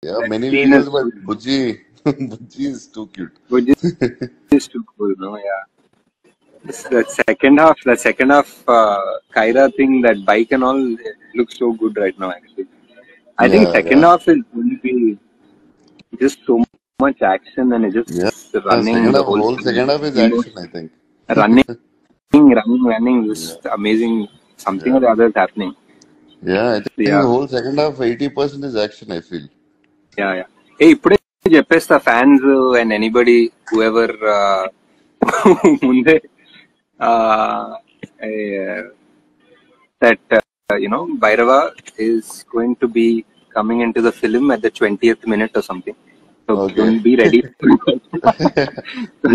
Yeah, That many scene videos, is but so Bujji, Bujji is too cute. good. Is too cool, no? Yeah. That second half, Kyra thing, that bike and all, it looks so good right now. Actually, I think Yeah, second yeah, half is going to be just so much action and it's yeah. just running Second the half, whole whole film. second half is Emo- action, I think. running, running, Yeah, just amazing. Something yeah. or the other is happening. Yeah, I So, think yeah, the whole second half, 80% is action, I feel. yeah, yeah. Hey, ఇప్పుడే చెప్పేస్తా fans and anybody whoever ముందే that Bhairava is going to be coming into the film at the 20th minute or something. So Okay. don't be ready.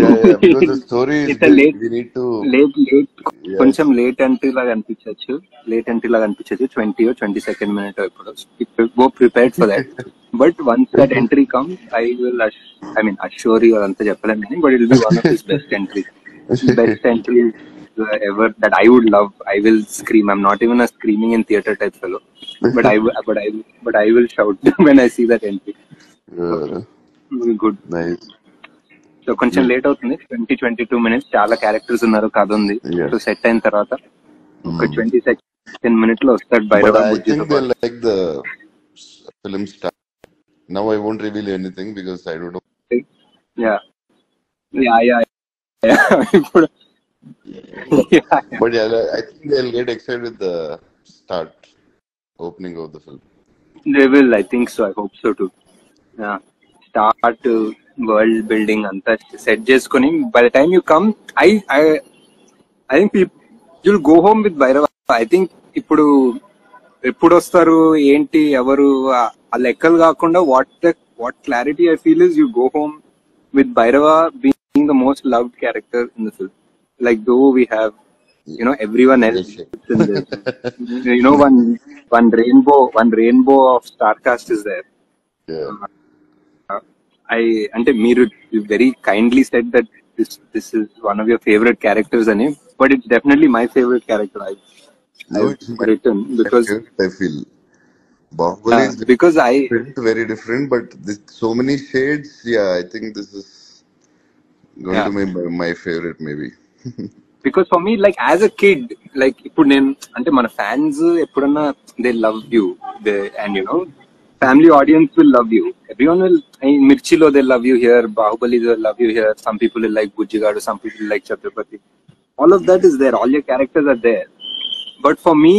Yeah, yeah, because the story is It's a big. We need to, late కొంచెం yes. Late entry లాగా అనిపించచ్చు 20 or 22nd minute go prepared for that. But once that entry comes, I will assure you అంతా చెప్పలేను కానీ, but it will be one of his best entries ever that I would love. I will scream. I'm not even a screaming in theater type fellow, but I will shout when I see that entry. So good. Nice. So కొంచెం late అవుతుంది, 20-22 minutes. చాలా characters ఉన్నారు, కథ ఉంది. So Yes. Set అయిన తర్వాత ఒక Mm. 22nd minute లో వస్తాడు But Bhairava I బుజ్జితో think they పాటు. like the film start. Now I won't reveal anything because I don't know. Yeah yeah yeah ఇప్పుడు yeah, yeah. But yeah, I think they'll get excited with the start opening of the film. They will, I think so. I hope so too. Yeah. Start world building అంతా set చేసుకొని, by the time you come, I think you'll go home with Bhairava. I think ఇప్పుడు ఎప్పుడు వస్తారు ఏంటి ఎవరు ఆ లెక్కలు కాకుండా what clarity I feel is you go home with Bhairava being the most loved character in the film. Like though we have everyone else Yes, yes. in this. One rainbow of star cast is there. Yeah. అంటే మీరు very kindly said that this is one of your favorite characters అని, but it's definitely my favorite character No, I've it's written my because favorite, I feel. Bahubali is because I different, very different, but this, so many shades. Yeah, I think this is going yeah, to be my favorite, maybe. because for me, like as a kid, like ఇప్పుడు నేను అంటే మన fans ఎప్పుడన్నా they love you, and family audience will love you. Everyone will. Mirchilo they love you here. Bahubali they love you here. Some people will like Bujjigadu. Some people will like Chhatrapati. All of that is there. All your characters are there. But for me,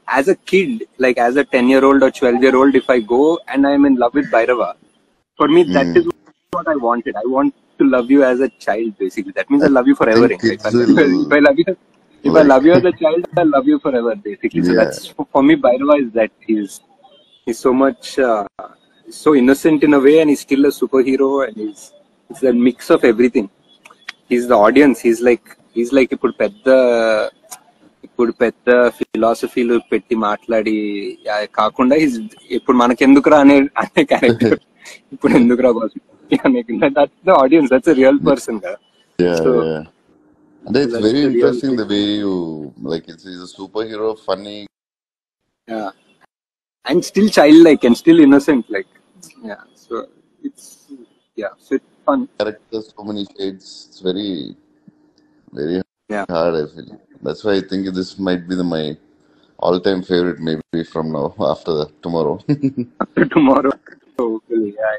as a kid, like as a 10-year-old or 12-year-old, if I go and I'm in love with Bhairava, for me that Mm. is what I wanted. I want to love you as a child, basically. That means I I love you forever. think kids If will I love you, if I like. love you as a child, I love you forever, basically. So Yeah, that's for me. Bhairava is that he's so much so innocent in a way, and he's still a superhero, and it's a mix of everything. He's the audience. He's like ఇప్పుడు పెద్ద ఫిలాసఫీలు పెట్టి మాట్లాడి కాకుండా ఇప్పుడు మనకెందుకురా అనే character. ఇప్పుడు ఎందుకురా boss that's the audience, that's real person కదా. yeah, so yeah. And it's that's very the real interesting thing. the way you like. He's a superhero, funny and still child like and still innocent like. So it's it's fun. characters, so many shades. It's very, very Yeah. hard, I feel. That's why I think this might be my all-time favorite, maybe from now after tomorrow. After tomorrow, hopefully. Yeah.